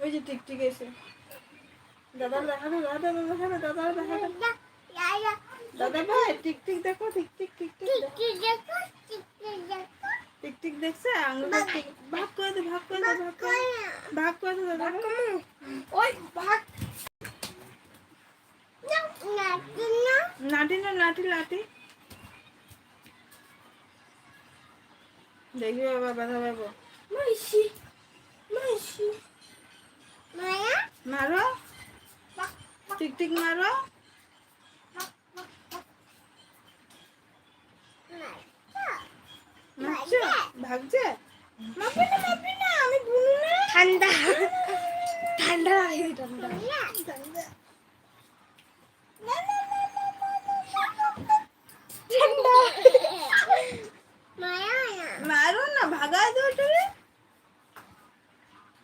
ওই যে টিকটিক এসে দাদা দেখানো দাদা দেখানো দাদা দেখানো দাদা ভাই টিকটিক দেখো টিকটিক টিকটিক টিকটিক দেখছে আঙুলটা ভাগ করে দে ভাগ করে দে ভাগ করে দে দাদা ওই ভাগ নাটি না নাটি লাটি দেখি বাবা ব্যথা পাবো মাইশি মাইশি মারো টিকটিক মারো ভাগছে মাপি না আমি বুনু না ঠান্ডা ঠান্ডা লাগে ঠান্ডা ঠান্ডা মারো না ভাগায় দাও তুমি